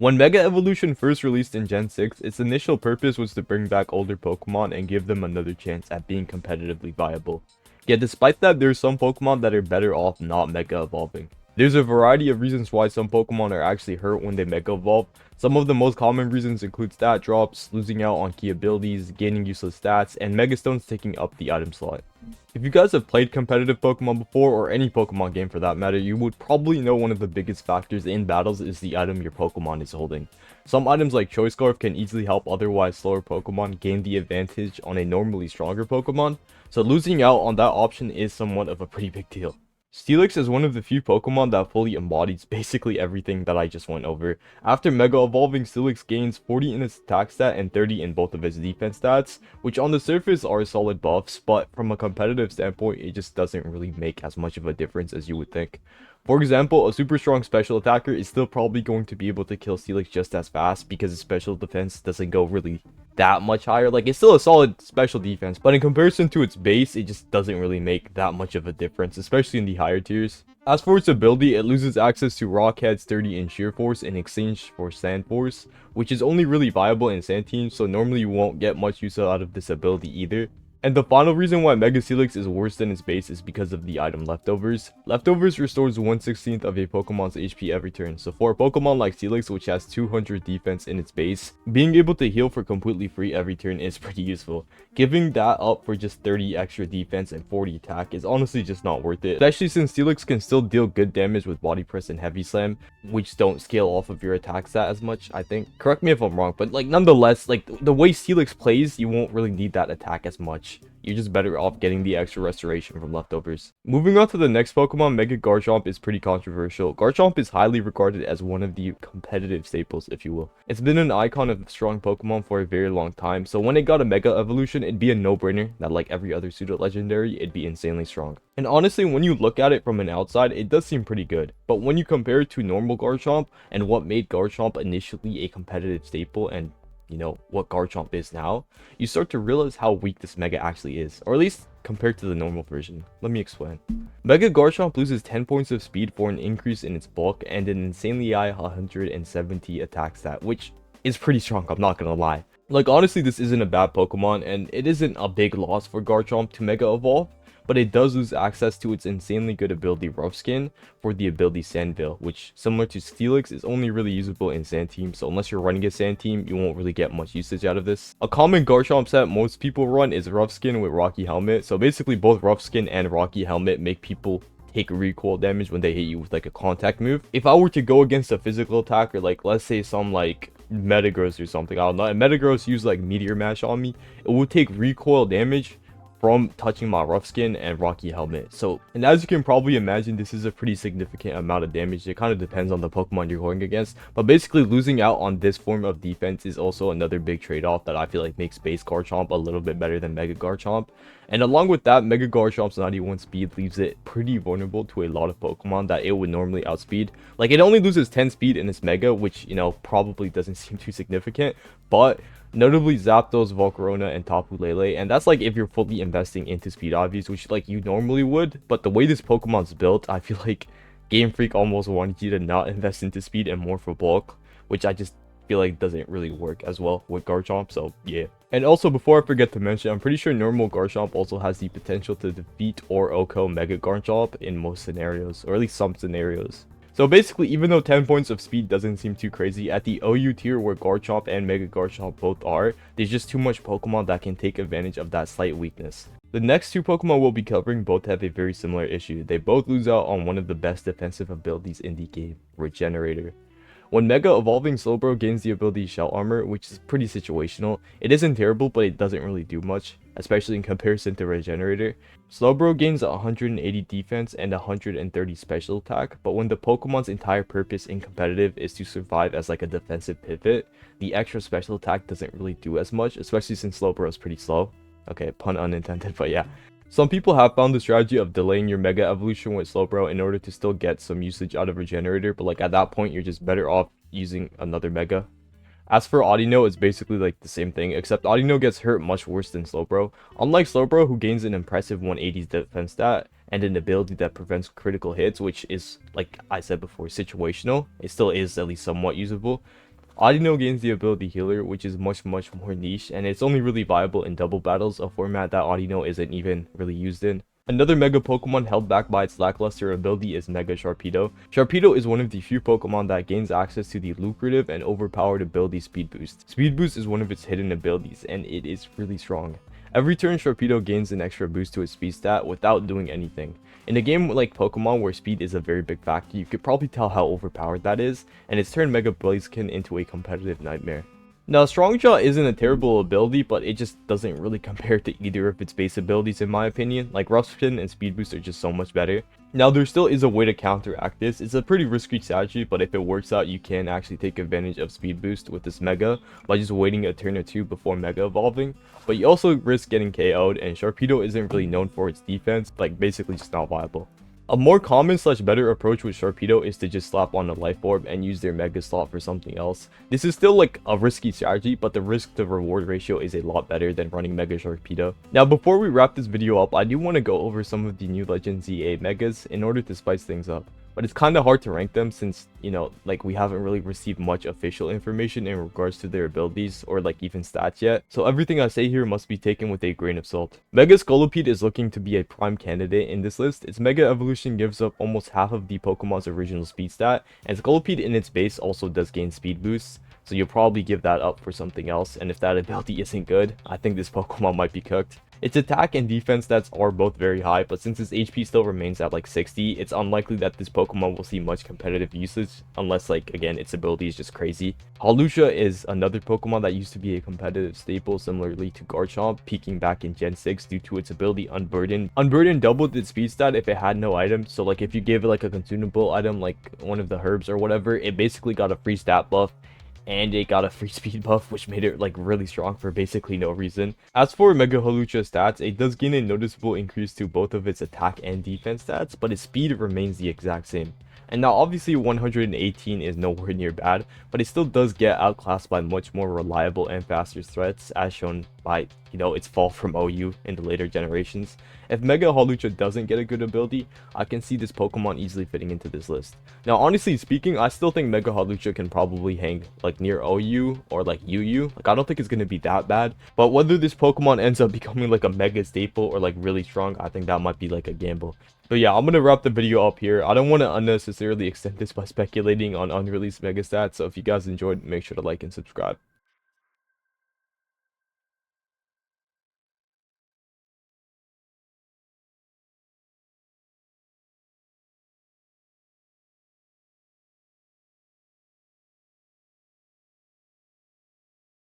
When Mega Evolution first released in Gen 6, its initial purpose was to bring back older Pokemon and give them another chance at being competitively viable. Yet despite that, there are some Pokemon that are better off not Mega Evolving. There's a variety of reasons why some Pokemon are actually hurt when they Mega Evolve. Some of the most common reasons include stat drops, losing out on key abilities, gaining useless stats, and Mega Stones taking up the item slot. If you guys have played competitive Pokemon before, or any Pokemon game for that matter, you would probably know one of the biggest factors in battles is the item your Pokemon is holding. Some items like Choice Scarf can easily help otherwise slower Pokemon gain the advantage on a normally stronger Pokemon, so losing out on that option is somewhat of a pretty big deal. Steelix is one of the few Pokemon that fully embodies basically everything that I just went over. After Mega Evolving, Steelix gains 40 in its attack stat and 30 in both of its defense stats, which on the surface are solid buffs, but from a competitive standpoint, it just doesn't really make as much of a difference as you would think. For example, a super strong special attacker is still probably going to be able to kill Steelix just as fast because its special defense doesn't go really that much higher. Like, it's still a solid special defense, but in comparison to its base, it just doesn't really make that much of a difference, especially in the higher tiers. As for its ability, it loses access to Rock Head, Sturdy, and Sheer Force in exchange for Sand Force, which is only really viable in Sand teams, so normally you won't get much use out of this ability either. And the final reason why Mega Steelix is worse than its base is because of the item Leftovers. Leftovers restores 1/16 of a Pokemon's HP every turn, so for a Pokemon like Steelix, which has 200 defense in its base, being able to heal for completely free every turn is pretty useful. Giving that up for just 30 extra defense and 40 attack is honestly just not worth it, especially since Steelix can still deal good damage with Body Press and Heavy Slam, which don't scale off of your attack stat as much, I think. Correct me if I'm wrong, but like nonetheless, like the way Steelix plays, you won't really need that attack as much. You're just better off getting the extra restoration from Leftovers. Moving on to the next Pokemon, Mega Garchomp is pretty controversial. Garchomp is highly regarded as one of the competitive staples, if you will. It's been an icon of strong Pokemon for a very long time, so when it got a Mega Evolution, it'd be a no-brainer that like every other pseudo-legendary, it'd be insanely strong. And honestly, when you look at it from an outside, it does seem pretty good. But when you compare it to normal Garchomp, and what made Garchomp initially a competitive staple, and you know what Garchomp is now, you start to realize how weak this Mega actually is, or at least compared to the normal version. Let me explain. Mega Garchomp loses 10 points of speed for an increase in its bulk and an insanely high 170 attack stat, which is pretty strong, I'm not gonna lie. Like, honestly, this isn't a bad Pokemon, and it isn't a big loss for Garchomp to Mega Evolve, but it does lose access to its insanely good ability Rough Skin for the ability Sandveil, which, similar to Steelix, is only really usable in Sand Team, so unless you're running a Sand Team, you won't really get much usage out of this. A common Garchomp set most people run is Rough Skin with Rocky Helmet, so basically both Rough Skin and Rocky Helmet make people take recoil damage when they hit you with like a contact move. If I were to go against a physical attacker, like let's say some like Metagross or something, I don't know, and Metagross use like Meteor Mash on me, it would take recoil damage from touching my Rough Skin and Rocky Helmet. So, and as you can probably imagine, this is a pretty significant amount of damage. It kind of depends on the Pokemon you're going against, but basically losing out on this form of defense is also another big trade-off that I feel like makes base Garchomp a little bit better than Mega Garchomp. And along with that, Mega Garchomp's 91 speed leaves it pretty vulnerable to a lot of Pokemon that it would normally outspeed. Like, it only loses 10 speed in its Mega, which, you know, probably doesn't seem too significant, but notably Zapdos, Volcarona, and Tapu Lele, and that's like if you're fully investing into speed obvious, which like you normally would, but the way this Pokemon's built, I feel like Game Freak almost wanted you to not invest into speed and more for bulk, which I just feel like doesn't really work as well with Garchomp, so yeah. And also, before I forget to mention, I'm pretty sure normal Garchomp also has the potential to defeat or OHKO Mega Garchomp in most scenarios, or at least some scenarios. So basically, even though 10 points of speed doesn't seem too crazy, at the OU tier where Garchomp and Mega Garchomp both are, there's just too much Pokemon that can take advantage of that slight weakness. The next two Pokemon we'll be covering both have a very similar issue. They both lose out on one of the best defensive abilities in the game, Regenerator. When Mega Evolving, Slowbro gains the ability Shell Armor, which is pretty situational. It isn't terrible, but it doesn't really do much, especially in comparison to Regenerator. Slowbro gains 180 defense and 130 special attack, but when the Pokemon's entire purpose in competitive is to survive as like a defensive pivot, the extra special attack doesn't really do as much, especially since Slowbro is pretty slow. Okay, pun unintended, but yeah. Some people have found the strategy of delaying your Mega Evolution with Slowbro in order to still get some usage out of Regenerator, but like at that point you're just better off using another Mega. As for Audino, it's basically like the same thing, except Audino gets hurt much worse than Slowbro. Unlike Slowbro, who gains an impressive 180 defense stat and an ability that prevents critical hits, which is, like I said before, situational, it still is at least somewhat usable. Audino gains the ability Healer, which is much more niche, and it's only really viable in double battles, a format that Audino isn't even really used in. Another Mega Pokemon held back by its lackluster ability is Mega Sharpedo. Sharpedo is one of the few Pokemon that gains access to the lucrative and overpowered ability Speed Boost. Speed Boost is one of its hidden abilities, and it is really strong. Every turn, Sharpedo gains an extra boost to its speed stat without doing anything. In a game like Pokemon where speed is a very big factor, you could probably tell how overpowered that is, and it's turned Mega Blaziken into a competitive nightmare. Now, Strong Jaw isn't a terrible ability, but it just doesn't really compare to either of its base abilities in my opinion. Like Rough Spin and Speed Boost are just so much better. Now, there still is a way to counteract this. It's a pretty risky strategy, but if it works out, you can actually take advantage of Speed Boost with this Mega by just waiting a turn or two before Mega evolving. But you also risk getting KO'd, and Sharpedo isn't really known for its defense, like basically just not viable. A more common / better approach with Sharpedo is to just slap on a Life Orb and use their Mega slot for something else. This is still like a risky strategy, but the risk to reward ratio is a lot better than running Mega Sharpedo. Now, before we wrap this video up, I do want to go over some of the new Legend ZA Megas in order to spice things up. But it's kind of hard to rank them since, you know, like we haven't really received much official information in regards to their abilities or like even stats yet. So everything I say here must be taken with a grain of salt. Mega Scolipede is looking to be a prime candidate in this list. Its Mega Evolution gives up almost half of the Pokemon's original speed stat, and Scolipede in its base also does gain speed boosts. So you'll probably give that up for something else, and if that ability isn't good, I think this Pokemon might be cooked. Its attack and defense stats are both very high, but since its HP still remains at like 60, it's unlikely that this Pokemon will see much competitive usage, unless like, again, its ability is just crazy. Hawlucha is another Pokemon that used to be a competitive staple similarly to Garchomp, peaking back in Gen 6 due to its ability Unburden. Unburden doubled its speed stat if it had no item, so like if you gave it like a consumable item like one of the herbs or whatever, it basically got a free stat buff. And it got a free speed buff, which made it like really strong for basically no reason. As for Mega Hawlucha stats, it does gain a noticeable increase to both of its attack and defense stats, but its speed remains the exact same. And now obviously 118 is nowhere near bad, but it still does get outclassed by much more reliable and faster threats, as shown by, you know, its fall from OU in the later generations. If Mega Hawlucha doesn't get a good ability, I can see this Pokemon easily fitting into this list. Now, honestly speaking, I still think Mega Hawlucha can probably hang like near OU or like UU. Like, I don't think it's going to be that bad, but whether this Pokemon ends up becoming like a mega staple or like really strong, I think that might be like a gamble. But yeah, I'm going to wrap the video up here. I don't want to unnecessarily extend this by speculating on unreleased mega stats, so if you guys enjoyed, make sure to like and subscribe.